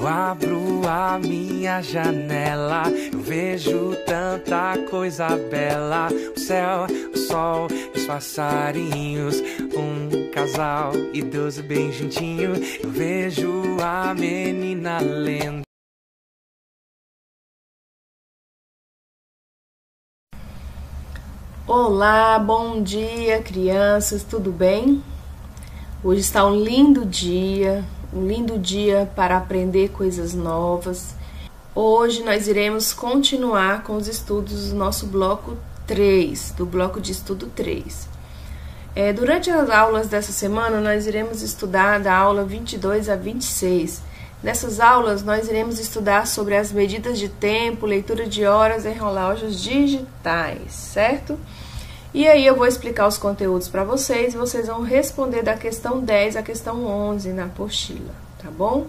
Eu abro a minha janela, eu vejo tanta coisa bela. O céu, o sol, os passarinhos, um casal idoso bem juntinho. Eu vejo a menina lendo. Olá, bom dia, crianças, tudo bem? Hoje está um lindo dia para aprender coisas novas. Hoje nós iremos continuar com os estudos do nosso bloco 3, do bloco de estudo 3. Durante as aulas dessa semana, nós iremos estudar da aula 22 a 26. Nessas aulas, nós iremos estudar sobre as medidas de tempo, leitura de horas em relógios digitais, certo? E aí eu vou explicar os conteúdos para vocês e vocês vão responder da questão 10 à questão 11 na apostila, tá bom?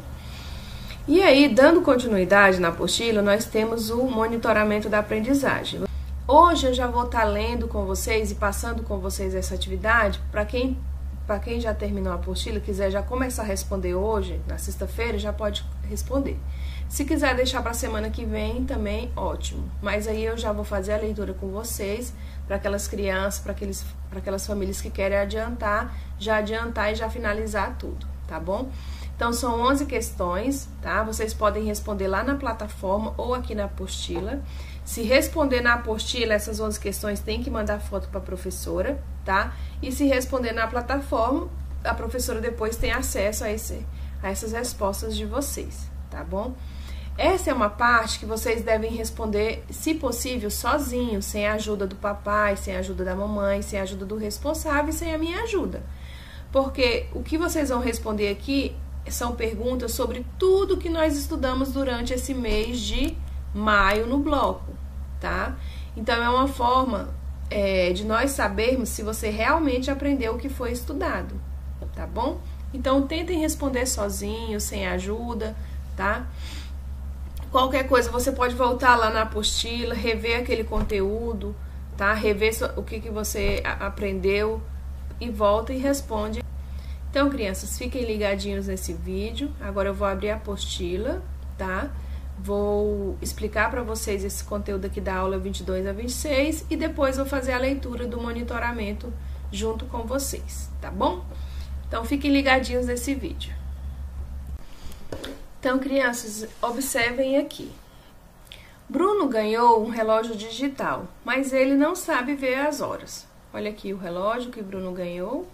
E aí, dando continuidade na apostila, nós temos o monitoramento da aprendizagem. Hoje eu já vou estar lendo com vocês e passando com vocês essa atividade. Para quem já terminou a apostila, quiser já começar a responder hoje, na sexta-feira, já pode responder. Se quiser deixar para a semana que vem, também ótimo. Mas aí eu já vou fazer a leitura com vocês, para aquelas crianças, para aquelas famílias que querem adiantar, já adiantar e já finalizar tudo, tá bom? Então, são 11 questões, tá? Vocês podem responder lá na plataforma ou aqui na apostila. Se responder na apostila, essas 11 questões tem que mandar foto para a professora, tá? E se responder na plataforma, a professora depois tem acesso a essas respostas de vocês, tá bom? Essa é uma parte que vocês devem responder, se possível, sozinhos, sem a ajuda do papai, sem a ajuda da mamãe, sem a ajuda do responsável e sem a minha ajuda. Porque o que vocês vão responder aqui são perguntas sobre tudo que nós estudamos durante esse mês de maio no bloco, tá? Então, é uma forma de nós sabermos se você realmente aprendeu o que foi estudado, tá bom? Então, tentem responder sozinhos, sem ajuda, tá? Qualquer coisa, você pode voltar lá na apostila, rever aquele conteúdo, tá? Rever o que você aprendeu e volta e responde. Então, crianças, fiquem ligadinhos nesse vídeo. Agora eu vou abrir a apostila, tá? Vou explicar para vocês esse conteúdo aqui da aula 22 a 26 e depois vou fazer a leitura do monitoramento junto com vocês, tá bom? Então, fiquem ligadinhos nesse vídeo. Então, crianças, observem aqui. Bruno ganhou um relógio digital, mas ele não sabe ver as horas. Olha aqui o relógio que Bruno ganhou.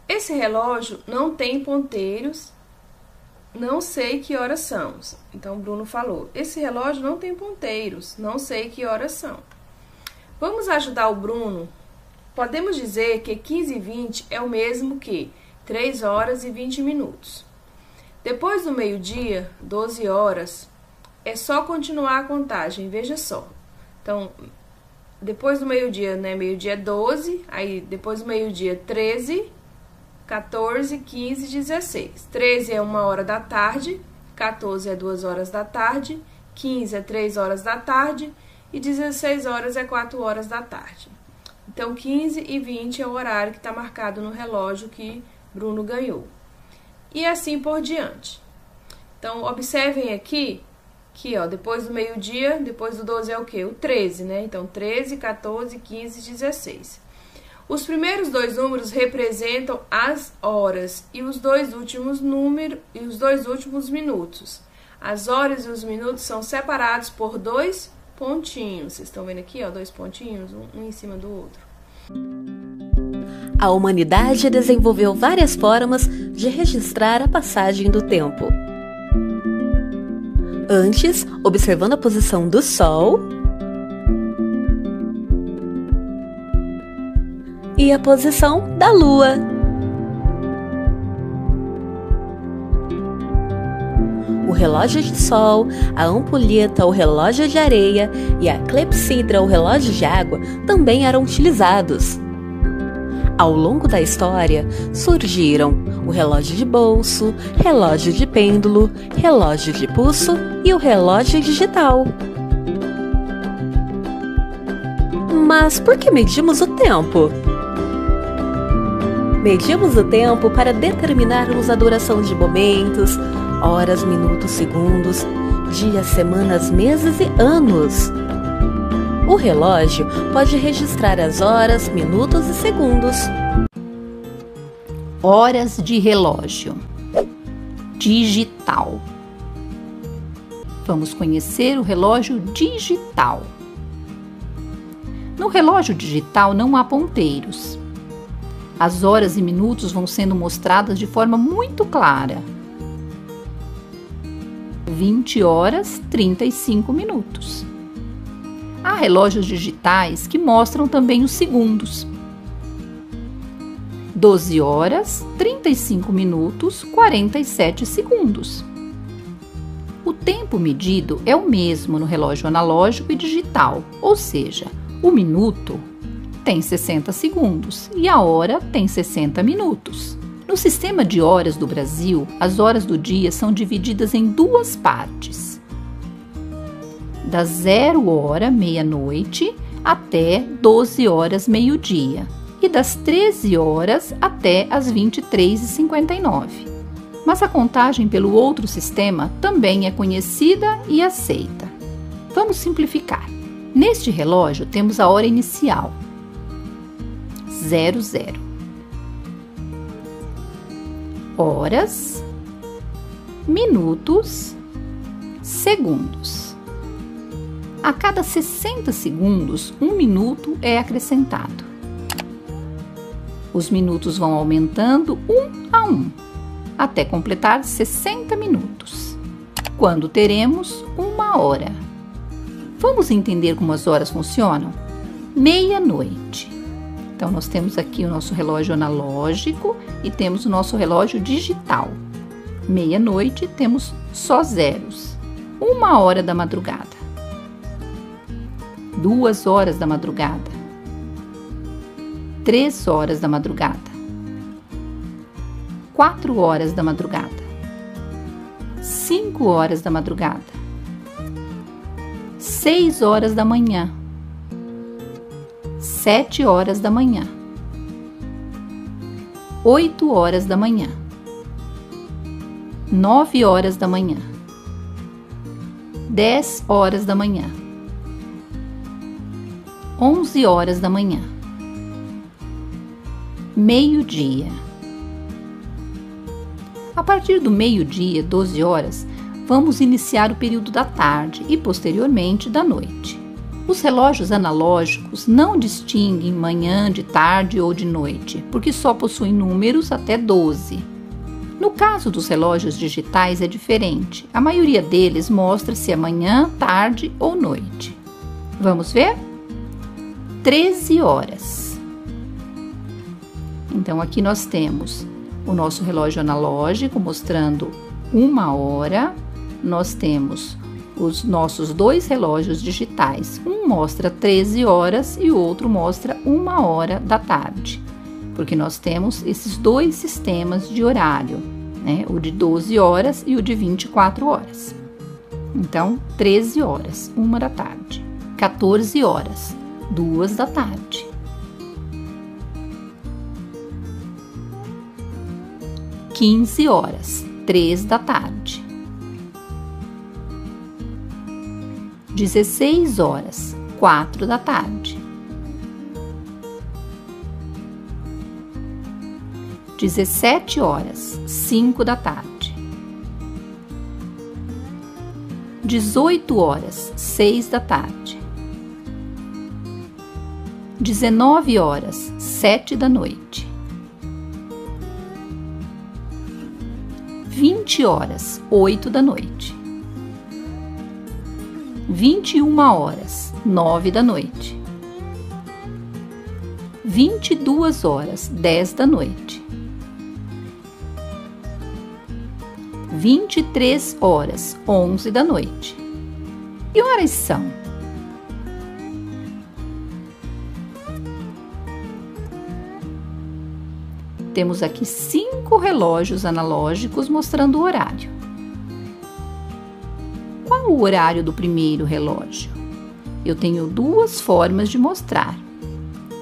Esse relógio não tem ponteiros, não sei que horas são. Então, Bruno falou, esse relógio não tem ponteiros, não sei que horas são. Vamos ajudar o Bruno? Podemos dizer que 15h20 é o mesmo que 3 horas e 20 minutos. Depois do meio-dia, 12 horas, é só continuar a contagem, veja só. Então, depois do meio-dia, né, meio-dia é 12, aí depois do meio-dia 13, 14, 15, 16. 13 é 1 hora da tarde, 14 é 2 horas da tarde, 15 é 3 horas da tarde e 16 horas é 4 horas da tarde. Então, 15 e 20 é o horário que está marcado no relógio que Bruno ganhou. E assim por diante. Então, observem aqui, que ó, depois do meio-dia, depois do 12 é o quê? O 13, né? Então, 13, 14, 15, 16. Os primeiros dois números representam as horas e os dois últimos minutos. As horas e os minutos são separados por 2 pontinhos. Vocês estão vendo aqui, ó, 2 pontinhos, um em cima do outro. A humanidade desenvolveu várias formas de registrar a passagem do tempo. Antes, observando a posição do Sol e a posição da Lua. O relógio de sol, a ampulheta, o relógio de areia e a clepsidra, o relógio de água, também eram utilizados. Ao longo da história, surgiram o relógio de bolso, relógio de pêndulo, relógio de pulso e o relógio digital. Mas por que medimos o tempo? Medimos o tempo para determinarmos a duração de momentos, horas, minutos, segundos, dias, semanas, meses e anos. O relógio pode registrar as horas, minutos e segundos. Horas de relógio digital. Vamos conhecer o relógio digital. No relógio digital não há ponteiros. As horas e minutos vão sendo mostradas de forma muito clara. 20 horas, 35 minutos. Há relógios digitais que mostram também os segundos. 12 horas, 35 minutos, 47 segundos. O tempo medido é o mesmo no relógio analógico e digital, ou seja, o minuto tem 60 segundos e a hora tem 60 minutos. No sistema de horas do Brasil, as horas do dia são divididas em duas partes. Das 0 hora, meia-noite, até 12 horas, meio-dia. E das 13 horas até as 23h59. Mas a contagem pelo outro sistema também é conhecida e aceita. Vamos simplificar. Neste relógio temos a hora inicial, 00. Horas, minutos, segundos. A cada 60 segundos, 1 minuto é acrescentado. Os minutos vão aumentando 1 a 1, até completar 60 minutos, quando teremos 1 hora. Vamos entender como as horas funcionam? Meia-noite. Então, nós temos aqui o nosso relógio analógico e temos o nosso relógio digital. Meia-noite, temos só zeros. 1 hora da madrugada. 2 horas da madrugada. 3 horas da madrugada, 4 horas da madrugada, 5 horas da madrugada, 6 horas da manhã, 7 horas da manhã, 8 horas da manhã, 9 horas da manhã, 10 horas da manhã, 11 horas da manhã, meio-dia. A partir do meio-dia, 12 horas, vamos iniciar o período da tarde e, posteriormente, da noite. Os relógios analógicos não distinguem manhã, de tarde ou de noite, porque só possuem números até 12. No caso dos relógios digitais é diferente. A maioria deles mostra se é manhã, tarde ou noite. Vamos ver? 13 horas. Então, aqui nós temos o nosso relógio analógico mostrando 1 hora. Nós temos os nossos 2 relógios digitais. Um mostra 13 horas e o outro mostra 1 hora da tarde. Porque nós temos esses 2 sistemas de horário, né? O de 12 horas e o de 24 horas. Então, 13 horas, 1 da tarde. 14 horas, 2 da tarde. 15 horas, 3 da tarde. 16 horas, 4 da tarde. 17 horas, 5 da tarde. 18 horas, 6 da tarde. 19 horas, 7 da noite. 20 horas, 8 da noite. 21 horas, 9 da noite. 22 horas, 10 da noite. 23 horas, 11 da noite. Que horas são? Temos aqui 5 relógios analógicos mostrando o horário. Qual o horário do primeiro relógio? Eu tenho 2 formas de mostrar.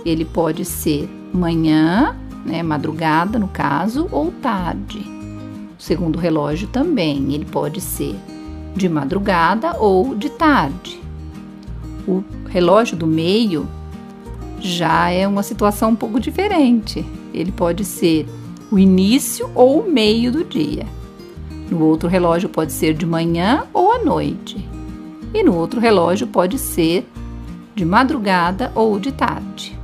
Ele pode ser manhã né? Madrugada, no caso, ou tarde. O segundo relógio também, ele pode ser de madrugada ou de tarde. O relógio do meio já é uma situação um pouco diferente. Ele pode ser o início ou o meio do dia. No outro relógio pode ser de manhã ou à noite. E no outro relógio pode ser de madrugada ou de tarde.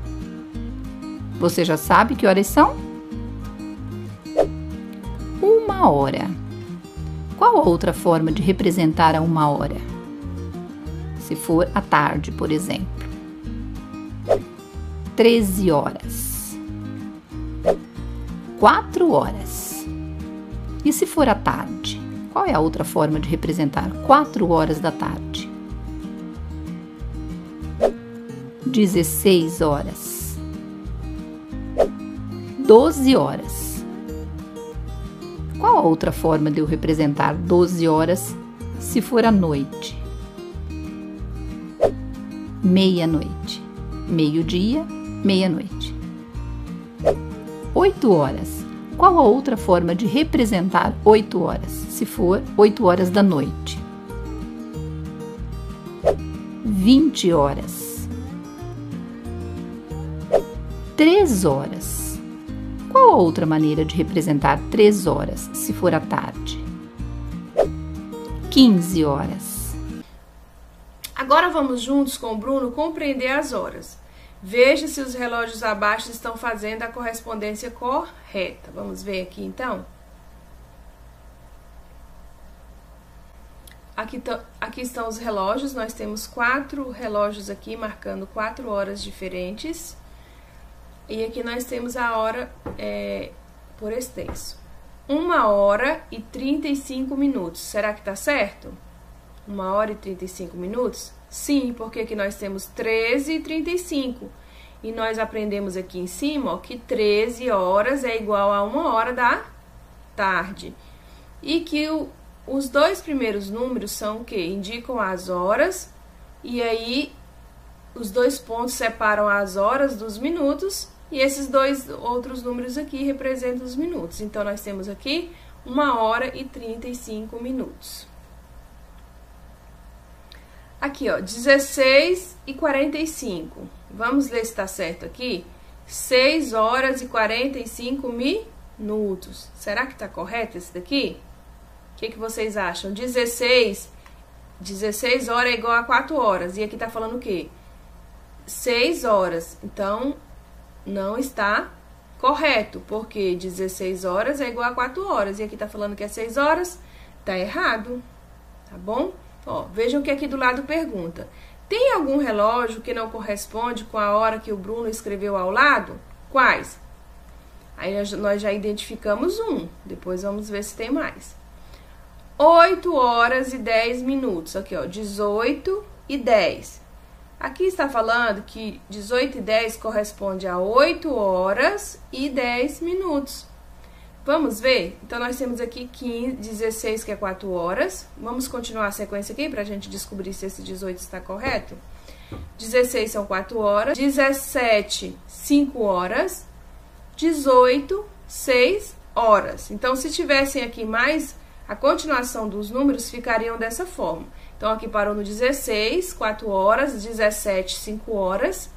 Você já sabe que horas são? 1h. Qual a outra forma de representar a 1h? Se for à tarde, por exemplo. 13 horas. 4 horas. E se for à tarde? Qual é a outra forma de representar 4 horas da tarde? 16 horas. 12 horas. Qual a outra forma de eu representar 12 horas se for à noite? Meia-noite. Meio-dia, meia-noite. 8 horas. Qual a outra forma de representar 8 horas se for 8 horas da noite? 20 horas. 3 horas. Qual a outra maneira de representar 3 horas, se for à tarde? 15 horas. Agora vamos juntos com o Bruno compreender as horas. Veja se os relógios abaixo estão fazendo a correspondência correta. Vamos ver aqui então? Aqui estão os relógios. Nós temos 4 relógios aqui marcando 4 horas diferentes. E aqui nós temos a hora por extenso. 1h35. Será que tá certo? 1h35? Sim, porque aqui nós temos 13h35. E nós aprendemos aqui em cima, ó, que 13 horas é igual a 1 hora da tarde. E que os dois primeiros números são o quê? Indicam as horas. E aí, os dois pontos separam as horas dos minutos. E esses dois outros números aqui representam os minutos. Então, nós temos aqui 1h35. Aqui, ó, 16h45. Vamos ver se tá certo aqui. 6h45. Será que tá correto esse daqui? O que vocês acham? 16 horas é igual a 4 horas. E aqui tá falando o quê? 6 horas. Então, não está correto, porque 16 horas é igual a 4 horas. E aqui tá falando que é 6 horas, tá errado, tá bom? Ó, vejam que aqui do lado pergunta: tem algum relógio que não corresponde com a hora que o Bruno escreveu ao lado? Quais? Aí nós já identificamos um, depois vamos ver se tem mais. 8h10. Aqui, ó, 18h10. Aqui está falando que 18h10 corresponde a 8h10. Vamos ver? Então, nós temos aqui 16, que é 4 horas. Vamos continuar a sequência aqui para a gente descobrir se esse 18 está correto. 16 são 4 horas. 17, 5 horas. 18, 6 horas. Então, se tivessem aqui mais, a continuação dos números ficariam dessa forma. Então, aqui parou no 16, 4 horas, 17, 5 horas,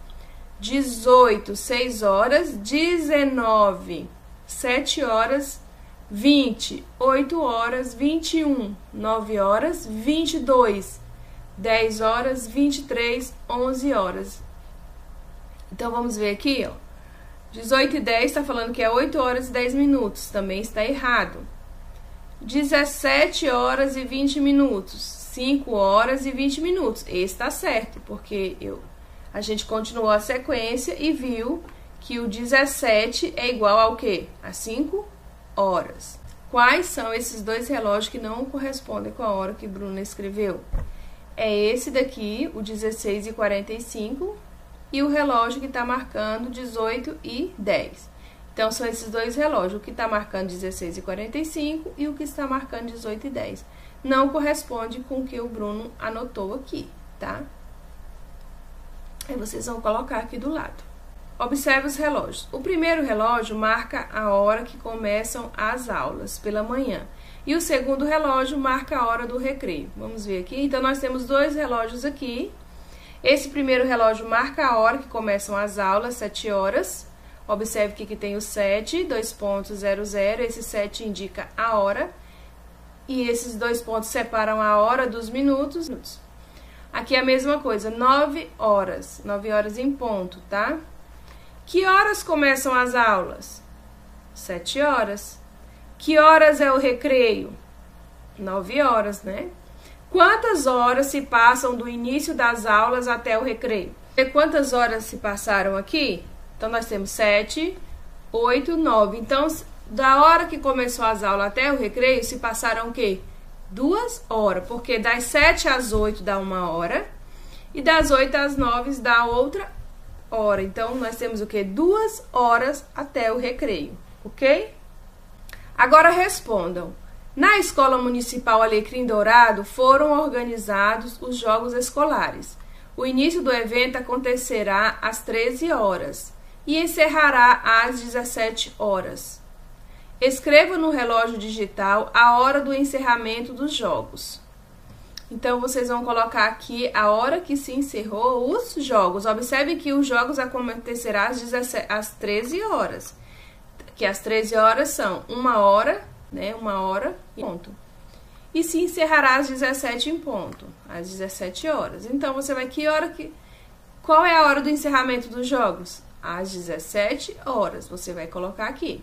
18, 6 horas, 19, 7 horas, 20, 8 horas, 21, 9 horas, 22, 10 horas, 23, 11 horas. Então, vamos ver aqui, ó. 18h10 está falando que é 8h10, também está errado. 17h20, 5h20. Esse está certo, porque a gente continuou a sequência e viu que o 17 é igual ao quê? A 5 horas. Quais são esses dois relógios que não correspondem com a hora que Bruno escreveu? É esse daqui, o 16h45, e o relógio que está marcando 18h10. Então, são esses dois relógios, o que está marcando 16h45 e o que está marcando 18h10. Não corresponde com o que o Bruno anotou aqui, tá? Aí vocês vão colocar aqui do lado. Observe os relógios. O primeiro relógio marca a hora que começam as aulas, pela manhã. E o segundo relógio marca a hora do recreio. Vamos ver aqui. Então, nós temos dois relógios aqui. Esse primeiro relógio marca a hora que começam as aulas, 7 horas. Observe que aqui tem o 7, 2.00. Esse 7 indica a hora. E esses 2 pontos separam a hora dos minutos. Aqui é a mesma coisa, 9 horas. 9 horas em ponto, tá? Que horas começam as aulas? 7 horas. Que horas é o recreio? 9 horas, né? Quantas horas se passam do início das aulas até o recreio? E quantas horas se passaram aqui? Então, nós temos 7, 8, 9. Então, da hora que começou as aulas até o recreio, se passaram o quê? 2 horas. Porque das 7 às 8 dá 1 hora. E das 8 às 9 dá outra hora. Então, nós temos o quê? 2 horas até o recreio. Ok? Agora respondam. Na Escola Municipal Alecrim Dourado foram organizados os Jogos Escolares. O início do evento acontecerá às 13 horas e encerrará às 17 horas. Escreva no relógio digital a hora do encerramento dos jogos. Então, vocês vão colocar aqui a hora que se encerrou os jogos. Observe que os jogos acontecerão às 13 horas. Que as 13 horas são 1 hora, né? 1 hora e ponto. E se encerrará às 17 em ponto, às 17 horas. Então, você vai qual é a hora do encerramento dos jogos? Às 17 horas, você vai colocar aqui.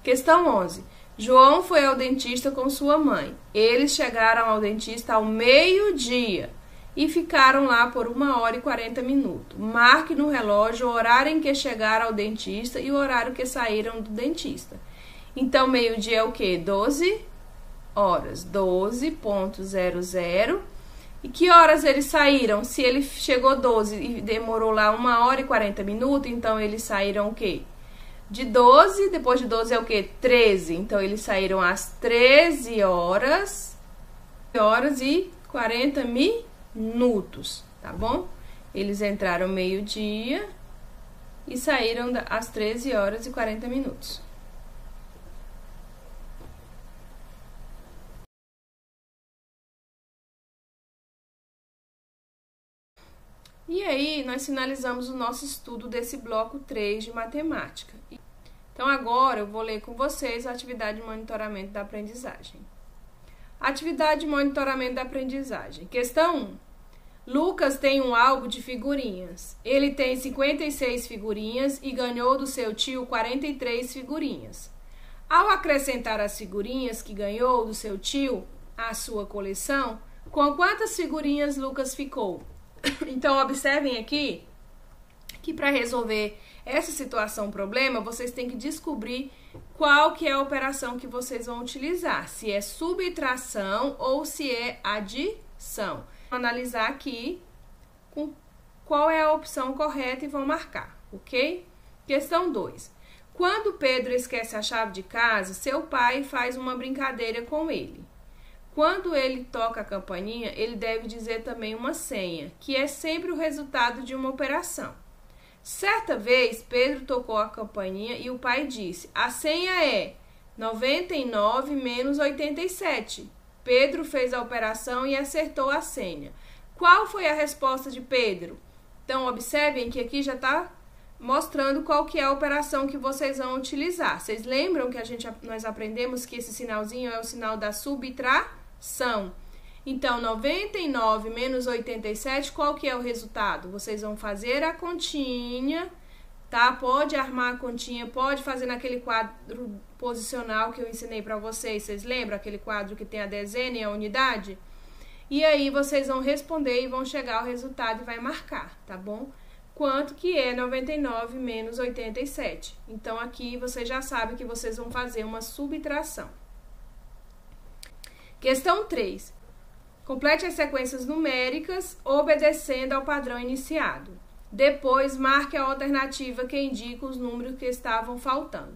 Questão 11. João foi ao dentista com sua mãe. Eles chegaram ao dentista ao meio-dia e ficaram lá por 1 hora e 40 minutos. Marque no relógio o horário em que chegaram ao dentista e o horário que saíram do dentista. Então, meio-dia é o quê? 12 horas. 12.00. E que horas eles saíram? Se ele chegou 12 e demorou lá 1 hora e 40 minutos, então eles saíram o quê? De 12, depois de 12 é o quê? 13. Então, eles saíram às 13 horas e 40 minutos, tá bom? Eles entraram meio-dia e saíram às 13 horas e 40 minutos. E aí, nós finalizamos o nosso estudo desse bloco 3 de matemática. Então, agora eu vou ler com vocês a atividade de monitoramento da aprendizagem. Atividade de monitoramento da aprendizagem. Questão 1. Lucas tem um álbum de figurinhas. Ele tem 56 figurinhas e ganhou do seu tio 43 figurinhas. Ao acrescentar as figurinhas que ganhou do seu tio à sua coleção, com quantas figurinhas Lucas ficou? Então, observem aqui que para resolver essa situação, problema, vocês têm que descobrir qual que é a operação que vocês vão utilizar. Se é subtração ou se é adição. Vou analisar aqui qual é a opção correta e vão marcar, ok? Questão 2. Quando Pedro esquece a chave de casa, seu pai faz uma brincadeira com ele. Quando ele toca a campainha, ele deve dizer também uma senha, que é sempre o resultado de uma operação. Certa vez, Pedro tocou a campainha e o pai disse, a senha é 99 menos 87. Pedro fez a operação e acertou a senha. Qual foi a resposta de Pedro? Então, observem que aqui já está mostrando qual que é a operação que vocês vão utilizar. Vocês lembram que nós aprendemos que esse sinalzinho é o sinal da subtração. Então, 99 menos 87, qual que é o resultado? Vocês vão fazer a continha, tá? Pode armar a continha, pode fazer naquele quadro posicional que eu ensinei para vocês. Vocês lembram aquele quadro que tem a dezena e a unidade? E aí, vocês vão responder e vão chegar ao resultado e vai marcar, tá bom? Quanto que é 99 menos 87? Então, aqui vocês já sabem que vocês vão fazer uma subtração. Questão 3. Complete as sequências numéricas obedecendo ao padrão iniciado. Depois, marque a alternativa que indica os números que estavam faltando.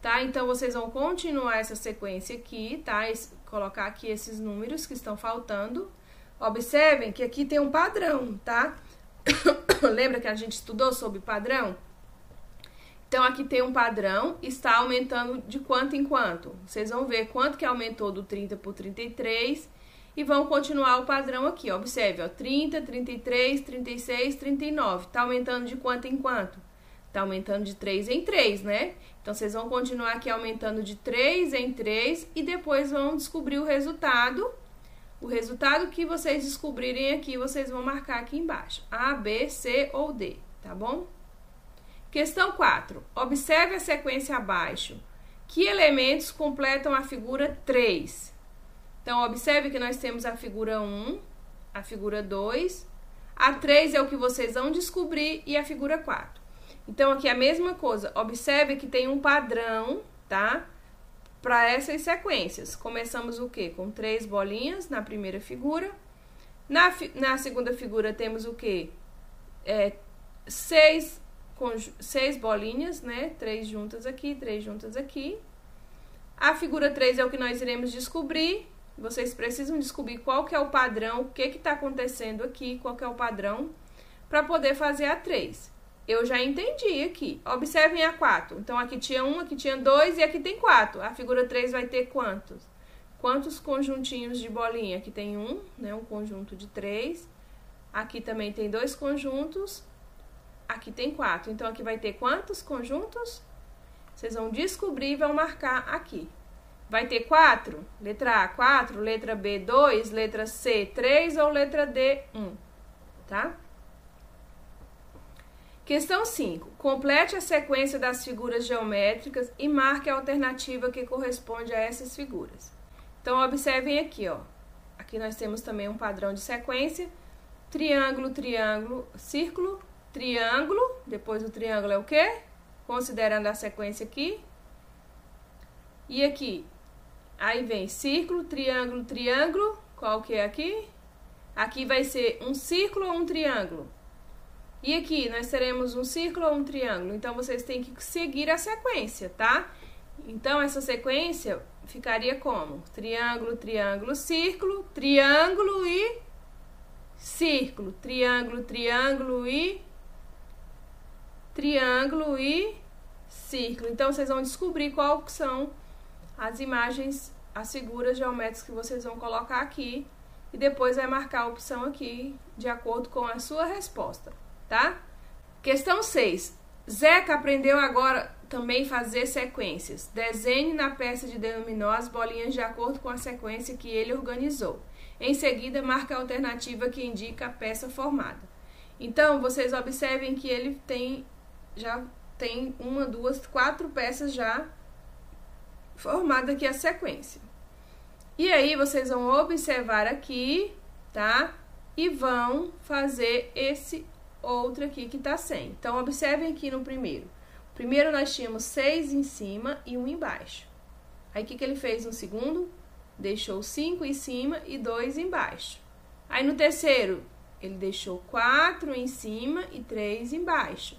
Tá? Então, vocês vão continuar essa sequência aqui, tá? Colocar aqui esses números que estão faltando. Observem que aqui tem um padrão, tá? Lembra que a gente estudou sobre padrão? Então, aqui tem um padrão, está aumentando de quanto em quanto. Vocês vão ver quanto que aumentou do 30 por 33 e vão continuar o padrão aqui. Observe, ó, 30, 33, 36, 39. Está aumentando de quanto em quanto? Está aumentando de 3 em 3, né? Então, vocês vão continuar aqui aumentando de 3 em 3 e depois vão descobrir o resultado. O resultado que vocês descobrirem aqui, vocês vão marcar aqui embaixo. A, B, C ou D, tá bom? Questão 4. Observe a sequência abaixo. Que elementos completam a figura 3? Então, observe que nós temos a figura 1, a figura 2, a 3 é o que vocês vão descobrir e a figura 4. Então, aqui a mesma coisa. Observe que tem um padrão, tá? Para essas sequências. Começamos o quê? Com 3 bolinhas na primeira figura. Na segunda figura temos o quê? 6 bolinhas, né? 3 juntas aqui, 3 juntas aqui. A figura 3 é o que nós iremos descobrir. Vocês precisam descobrir qual que é o padrão, o que está acontecendo aqui, qual que é o padrão, para poder fazer a 3. Eu já entendi aqui. Observem a 4. Então, aqui tinha 1, aqui tinha 2 e aqui tem 4. A figura 3 vai ter quantos? Quantos conjuntinhos de bolinha? Aqui tem 1, né? Um conjunto de 3. Aqui também tem 2 conjuntos. Aqui tem 4. Então, aqui vai ter quantos conjuntos? Vocês vão descobrir e vão marcar aqui. Vai ter 4? Letra A, 4. Letra B, 2. Letra C, 3. Ou letra D, 1. Tá? Questão 5. Complete a sequência das figuras geométricas e marque a alternativa que corresponde a essas figuras. Então, observem aqui, ó. Aqui nós temos também um padrão de sequência. Triângulo, triângulo, círculo, triângulo. Depois do triângulo é o quê? Considerando a sequência aqui. E aqui, aí vem círculo, triângulo, triângulo. Qual que é aqui? Aqui vai ser um círculo ou um triângulo? E aqui, nós teremos um círculo ou um triângulo. Então, vocês têm que seguir a sequência, tá? Então, essa sequência ficaria como? Triângulo, triângulo, círculo, triângulo e círculo. Triângulo, triângulo e triângulo e círculo. Então, vocês vão descobrir qual são as imagens, as figuras geométricas que vocês vão colocar aqui. E depois vai marcar a opção aqui, de acordo com a sua resposta. Tá? Questão 6. Zeca aprendeu agora também fazer sequências. Desenhe na peça de dominó as bolinhas de acordo com a sequência que ele organizou. Em seguida, marque a alternativa que indica a peça formada. Então, vocês observem que ele já tem 1, 2, 4 peças já formadas aqui a sequência. E aí, vocês vão observar aqui, tá? E vão fazer esse outro aqui que tá sem. Então, observem aqui no primeiro. Primeiro, nós tínhamos 6 em cima e 1 embaixo. Aí, o que ele fez no segundo? Deixou 5 em cima e 2 embaixo. Aí, no terceiro, ele deixou 4 em cima e 3 embaixo.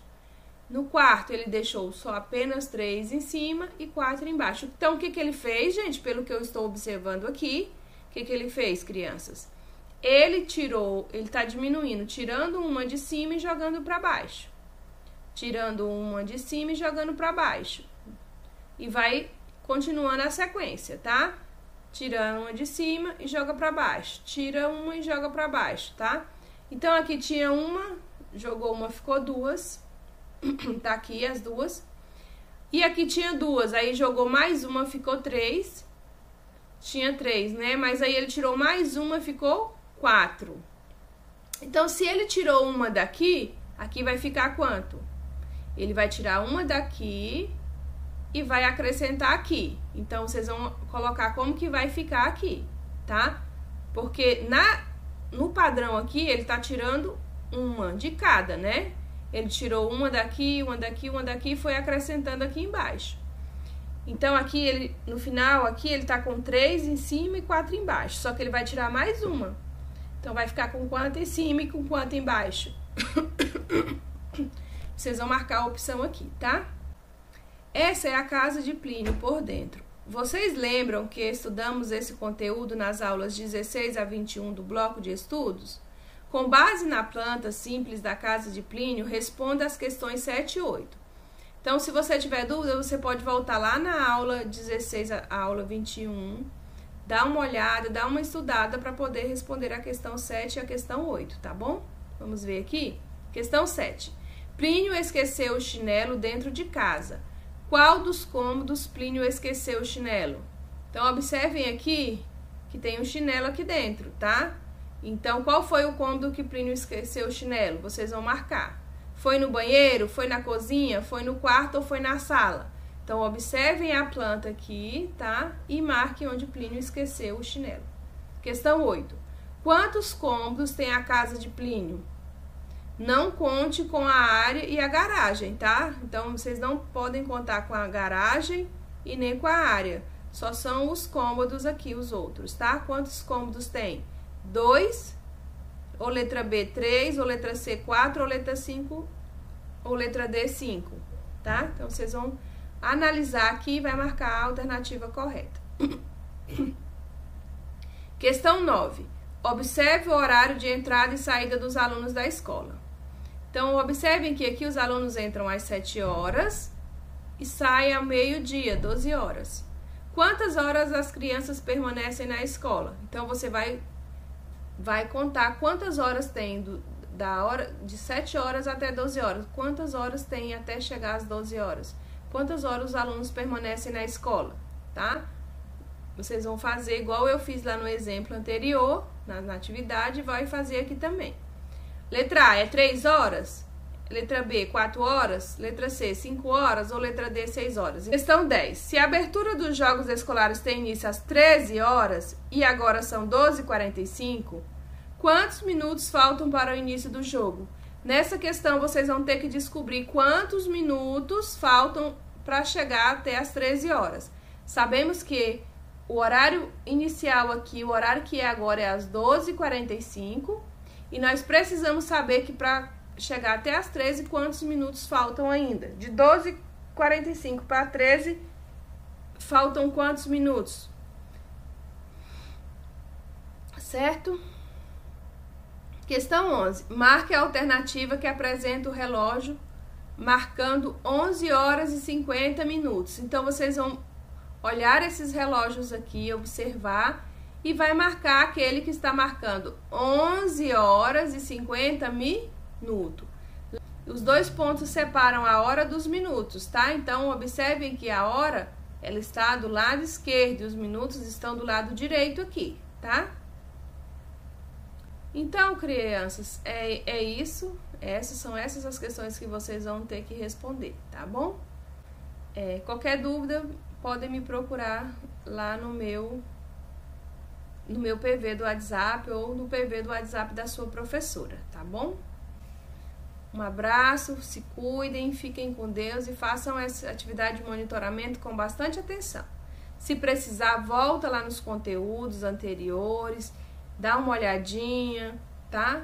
No quarto, ele deixou só apenas 3 em cima e 4 embaixo. Então, o que ele fez, gente? Pelo que eu estou observando aqui, o que ele fez, crianças? Ele tá diminuindo, tirando uma de cima e jogando para baixo. Tirando uma de cima e jogando para baixo. E vai continuando a sequência, tá? Tira uma de cima e joga para baixo. Tira uma e joga para baixo, tá? Então, aqui tinha uma, jogou uma, ficou 2. Tá aqui as 2. E aqui tinha 2, aí jogou mais uma, ficou 3. Tinha 3, né? Mas aí ele tirou mais uma, ficou 4. Então, se ele tirou uma daqui, aqui vai ficar quanto? Ele vai tirar uma daqui e vai acrescentar aqui. Então, vocês vão colocar como que vai ficar aqui, tá? Porque no padrão aqui, ele tá tirando uma de cada, né? Ele tirou uma daqui, uma daqui, uma daqui e foi acrescentando aqui embaixo. Então, aqui, no final, aqui, ele tá com 3 em cima e 4 embaixo. Só que ele vai tirar mais uma. Então, vai ficar com quanto em cima e com quanto embaixo? Vocês vão marcar a opção aqui, tá? Essa é a casa de Plínio por dentro. Vocês lembram que estudamos esse conteúdo nas aulas 16 a 21 do bloco de estudos? Com base na planta simples da casa de Plínio, responda as questões 7 e 8. Então, se você tiver dúvida, você pode voltar lá na aula 16, a aula 21, dar uma olhada, dar uma estudada para poder responder a questão 7 e a questão 8, tá bom? Vamos ver aqui. Questão 7. Plínio esqueceu o chinelo dentro de casa. Qual dos cômodos Plínio esqueceu o chinelo? Então, observem aqui que tem um chinelo aqui dentro, tá? Então, qual foi o cômodo que Plínio esqueceu o chinelo? Vocês vão marcar. Foi no banheiro? Foi na cozinha? Foi no quarto ou foi na sala? Então, observem a planta aqui, tá? E marquem onde Plínio esqueceu o chinelo. Questão 8. Quantos cômodos tem a casa de Plínio? Não conte com a área e a garagem, tá? Então, vocês não podem contar com a garagem e nem com a área. Só são os cômodos aqui, os outros, tá? Quantos cômodos tem? 2, ou letra B, 3, ou letra C, 4, ou letra 5, ou letra D, 5, tá? Então, vocês vão analisar aqui e vai marcar a alternativa correta. Questão 9. Observe o horário de entrada e saída dos alunos da escola. Então, observem que aqui os alunos entram às 7 horas e saem ao meio-dia, 12 horas. Quantas horas as crianças permanecem na escola? Então, você vai contar quantas horas tem da hora de 7 horas até 12 horas. Quantas horas tem até chegar às 12 horas? Quantas horas os alunos permanecem na escola, tá? Vocês vão fazer igual eu fiz lá no exemplo anterior, na atividade, e vai fazer aqui também. Letra A é 3 horas? Letra B, 4 horas? Letra C, 5 horas? Ou letra D, 6 horas? Questão 10. Se a abertura dos jogos escolares tem início às 13 horas e agora são 12h45, quantos minutos faltam para o início do jogo? Nessa questão, vocês vão ter que descobrir quantos minutos faltam para chegar até as 13 horas. Sabemos que o horário inicial aqui, o horário que é agora é às 12h45, e nós precisamos saber que para chegar até as 13, quantos minutos faltam ainda? De 12h45 para 13, faltam quantos minutos? Certo? Questão 11. Marque a alternativa que apresenta o relógio marcando 11 horas e 50 minutos. Então, vocês vão olhar esses relógios aqui, observar, e vai marcar aquele que está marcando 11 horas e 50 minutos. Os dois pontos separam a hora dos minutos, tá? Então, observem que a hora, ela está do lado esquerdo e os minutos estão do lado direito aqui, tá? Então, crianças, é isso. São essas as questões que vocês vão ter que responder, tá bom? Qualquer dúvida, podem me procurar lá no meu PV do WhatsApp ou no PV do WhatsApp da sua professora, tá bom? Um abraço, se cuidem, fiquem com Deus e façam essa atividade de monitoramento com bastante atenção. Se precisar, volta lá nos conteúdos anteriores, dá uma olhadinha, tá?